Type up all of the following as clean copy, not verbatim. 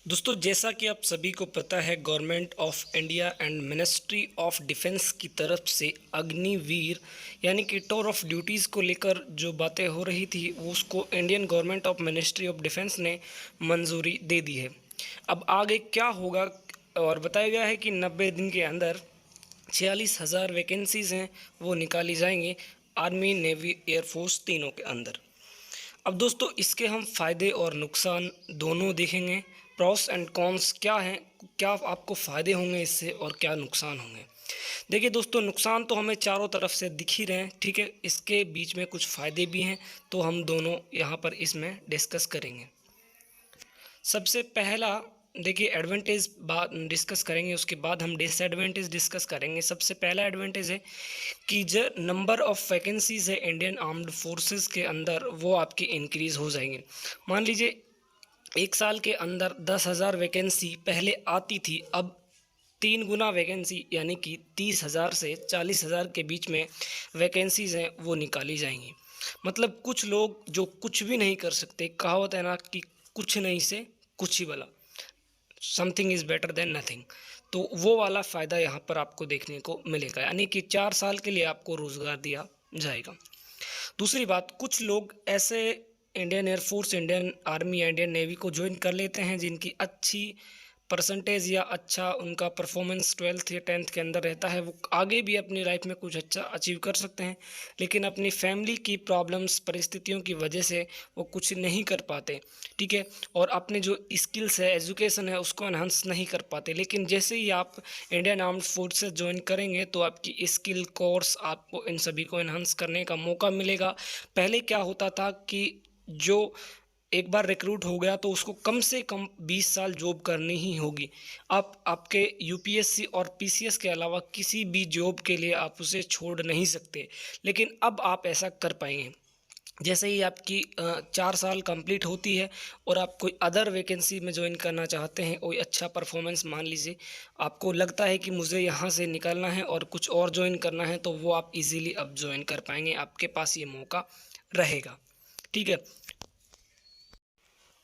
दोस्तों, जैसा कि आप सभी को पता है, government of India and ministry of defence की तरफ से अग्निवीर यानी कि टूर ऑफ ड्यूटीज़ को लेकर जो बातें हो रही थी वो उसको Indian government of ministry of defence ने मंजूरी दे दी है। अब आगे क्या होगा, और बताया गया है कि 90 दिन के अंदर 46,000 वैकेंसीज़ हैं वो निकाली जाएंगी आर्मी, नेवी, एयरफोर्स तीनों के अंदर। अब दोस्तों, इसके हम फ़ायदे और नुकसान दोनों देखेंगे। प्रॉस एंड कॉन्स क्या हैं, क्या आपको फ़ायदे होंगे इससे और क्या नुकसान होंगे। देखिए दोस्तों, नुकसान तो हमें चारों तरफ से दिख ही रहे हैं, ठीक है। इसके बीच में कुछ फ़ायदे भी हैं, तो हम दोनों यहाँ पर इसमें डिस्कस करेंगे। सबसे पहला देखिए एडवांटेज बात डिस्कस करेंगे, उसके बाद हम डिसएडवांटेज डिस्कस करेंगे। सबसे पहला एडवांटेज है कि जो नंबर ऑफ़ वैकेंसीज़ है इंडियन आर्म्ड फोर्सेस के अंदर वो आपकी इंक्रीज़ हो जाएंगे। मान लीजिए 1 साल के अंदर 10,000 वैकेंसी पहले आती थी, अब 3 गुना वैकेंसी यानी कि 30,000 से 40,000 के बीच में वैकेंसीज़ हैं वो निकाली जाएंगी। मतलब कुछ लोग जो कुछ भी नहीं कर सकते, कहावत है ना कि कुछ नहीं से कुछ ही भला, something is better than nothing. तो वो वाला फ़ायदा यहाँ पर आपको देखने को मिलेगा, यानी कि 4 साल के लिए आपको रोज़गार दिया जाएगा। दूसरी बात, कुछ लोग ऐसे इंडियन एयरफोर्स, इंडियन आर्मी या इंडियन नेवी को ज्वाइन कर लेते हैं जिनकी अच्छी परसेंटेज या अच्छा उनका परफॉर्मेंस 12th या 10th के अंदर रहता है, वो आगे भी अपनी लाइफ में कुछ अच्छा अचीव कर सकते हैं, लेकिन अपनी फैमिली की प्रॉब्लम्स, परिस्थितियों की वजह से वो कुछ नहीं कर पाते, ठीक है। और अपने जो स्किल्स है, एजुकेशन है, उसको एनहांस नहीं कर पाते। लेकिन जैसे ही आप इंडियन आर्म्ड फोर्सेस ज्वाइन करेंगे तो आपकी स्किल कोर्स, आपको इन सभी को एनहांस करने का मौका मिलेगा। पहले क्या होता था कि जो एक बार रिक्रूट हो गया तो उसको कम से कम 20 साल जॉब करनी ही होगी। आप आपके यूपीएससी और पीसीएस के अलावा किसी भी जॉब के लिए आप उसे छोड़ नहीं सकते, लेकिन अब आप ऐसा कर पाएंगे। जैसे ही आपकी 4 साल कंप्लीट होती है और आप कोई अदर वैकेंसी में ज्वाइन करना चाहते हैं, कोई अच्छा परफॉर्मेंस, मान लीजिए आपको लगता है कि मुझे यहाँ से निकलना है और कुछ और ज्वाइन करना है, तो वो आप इजीली अब ज्वाइन कर पाएंगे, आपके पास ये मौका रहेगा, ठीक है।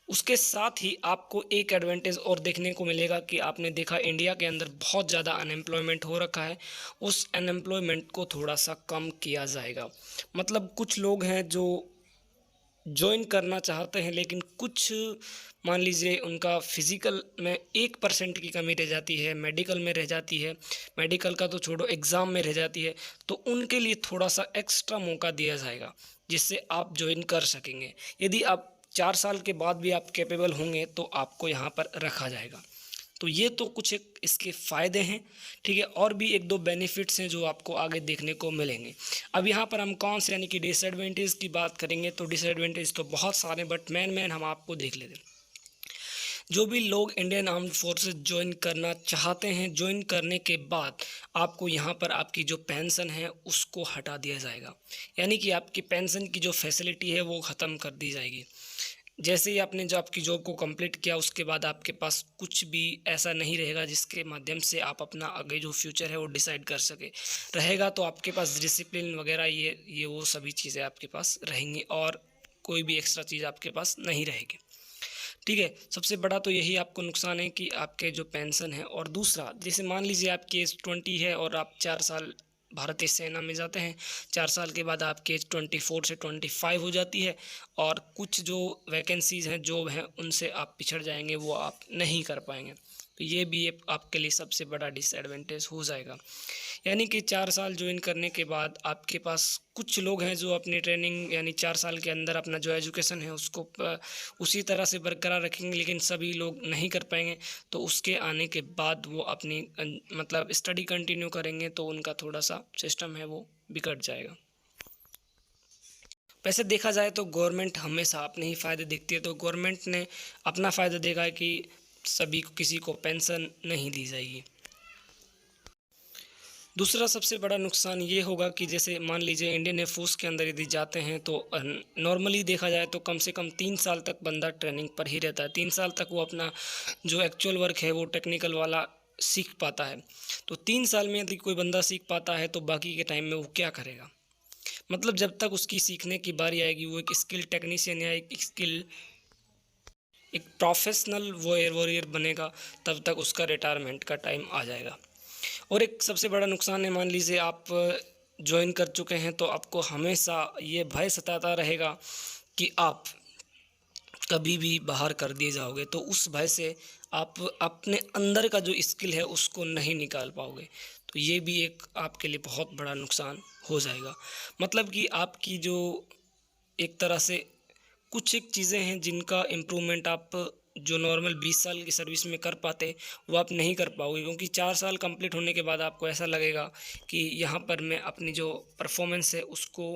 उसके साथ ही आपको एक एडवांटेज और देखने को मिलेगा कि आपने देखा इंडिया के अंदर बहुत ज़्यादा अनएम्प्लॉयमेंट हो रखा है, उस अनएम्प्लॉयमेंट को थोड़ा सा कम किया जाएगा। मतलब कुछ लोग हैं जो जॉइन करना चाहते हैं, लेकिन कुछ, मान लीजिए उनका फिज़िकल में 1% की कमी रह जाती है, मेडिकल में रह जाती है, मेडिकल का तो छोड़ो एग्ज़ाम में रह जाती है, तो उनके लिए थोड़ा सा एक्स्ट्रा मौका दिया जाएगा जिससे आप जॉइन कर सकेंगे। यदि आप 4 साल के बाद भी आप कैपेबल होंगे तो आपको यहाँ पर रखा जाएगा। तो ये तो कुछ एक इसके फ़ायदे हैं, ठीक है। और भी एक दो बेनिफिट्स हैं जो आपको आगे देखने को मिलेंगे। अब यहाँ पर हम कौन से यानी कि डिसएडवांटेज की बात करेंगे, तो डिसएडवांटेज तो बहुत सारे, बट मेन हम आपको देख लेते हैं। जो भी लोग इंडियन आर्म्ड फोर्सेस ज्वाइन करना चाहते हैं, ज्वाइन करने के बाद आपको यहाँ पर आपकी जो पेंशन है उसको हटा दिया जाएगा, यानी कि आपकी पेंशन की जो फैसिलिटी है वो ख़त्म कर दी जाएगी। जैसे ही आपने जो आपकी जॉब को कंप्लीट किया, उसके बाद आपके पास कुछ भी ऐसा नहीं रहेगा जिसके माध्यम से आप अपना आगे जो फ्यूचर है वो डिसाइड कर सके। रहेगा तो आपके पास डिसिप्लिन वगैरह, ये वो सभी चीज़ें आपके पास रहेंगी और कोई भी एक्स्ट्रा चीज़ आपके पास नहीं रहेगी, ठीक है। सबसे बड़ा तो यही आपको नुकसान है कि आपके जो पेंशन है। और दूसरा, जैसे मान लीजिए आपकी एज 20 है और आप 4 साल भारतीय सेना में जाते हैं, 4 साल के बाद आपकी एज 24 से 25 हो जाती है और कुछ जो वैकेंसीज़ हैं, जॉब हैं, उनसे आप पिछड़ जाएंगे, वो आप नहीं कर पाएंगे। तो ये भी एक आपके लिए सबसे बड़ा डिसएडवांटेज हो जाएगा। यानी कि 4 साल ज्वाइन करने के बाद आपके पास कुछ लोग हैं जो अपनी ट्रेनिंग यानी 4 साल के अंदर अपना जो एजुकेशन है उसको उसी तरह से बरकरार रखेंगे, लेकिन सभी लोग नहीं कर पाएंगे। तो उसके आने के बाद वो अपनी मतलब स्टडी कंटिन्यू करेंगे तो उनका थोड़ा सा सिस्टम है वो बिगड़ जाएगा। वैसे देखा जाए तो गवर्नमेंट हमेशा अपने ही फ़ायदे देखती है, तो गवर्नमेंट ने अपना फ़ायदा देखा है कि सभी को, किसी को पेंशन नहीं दी जाएगी। दूसरा सबसे बड़ा नुकसान ये होगा कि जैसे मान लीजिए इंडियन एयरफोर्स के अंदर यदि जाते हैं तो नॉर्मली देखा जाए तो कम से कम 3 साल तक बंदा ट्रेनिंग पर ही रहता है। 3 साल तक वो अपना जो एक्चुअल वर्क है वो टेक्निकल वाला सीख पाता है। तो 3 साल में यदि कोई बंदा सीख पाता है तो बाकी के टाइम में वो क्या करेगा। मतलब जब तक उसकी सीखने की बारी आएगी वो एक स्किल टेक्नीशियन या एक स्किल एक प्रोफेशनल वॉरियर बनेगा, तब तक उसका रिटायरमेंट का टाइम आ जाएगा। और एक सबसे बड़ा नुकसान है, मान लीजिए आप जॉइन कर चुके हैं तो आपको हमेशा ये भय सताता रहेगा कि आप कभी भी बाहर कर दिए जाओगे, तो उस भय से आप अपने अंदर का जो स्किल है उसको नहीं निकाल पाओगे। तो ये भी एक आपके लिए बहुत बड़ा नुकसान हो जाएगा। मतलब कि आपकी जो एक तरह से कुछ एक चीज़ें हैं जिनका इम्प्रूवमेंट आप जो नॉर्मल 20 साल की सर्विस में कर पाते, वो आप नहीं कर पाओगे, क्योंकि 4 साल कंप्लीट होने के बाद आपको ऐसा लगेगा कि यहाँ पर मैं अपनी जो परफॉर्मेंस है उसको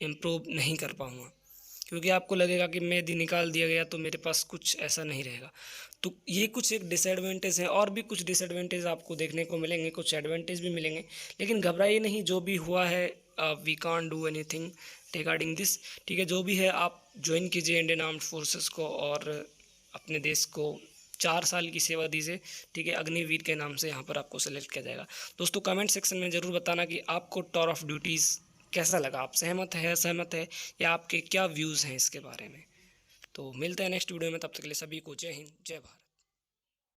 इम्प्रूव नहीं कर पाऊँगा। क्योंकि आपको लगेगा कि मैं यदि निकाल दिया गया तो मेरे पास कुछ ऐसा नहीं रहेगा। तो ये कुछ एक डिसएडवांटेज है, और भी कुछ डिसएडवांटेज आपको देखने को मिलेंगे, कुछ एडवांटेज भी मिलेंगे। लेकिन घबराइए नहीं, जो भी हुआ है we can't do anything regarding this. ठीक है, जो भी है आप ज्वाइन कीजिए इंडियन आर्म्ड फोर्सेस को और अपने देश को 4 साल की सेवा दीजिए। ठीक है, अग्निवीर के नाम से यहाँ पर आपको सेलेक्ट किया जाएगा। दोस्तों कमेंट सेक्शन में ज़रूर बताना कि आपको टूर ऑफ ड्यूटीज़ कैसा लगा, आप सहमत है, असहमत है, या आपके क्या व्यूज़ हैं इसके बारे में। तो मिलते हैं नेक्स्ट वीडियो में, तब तक के लिए सभी को जय हिंद, जय भारत।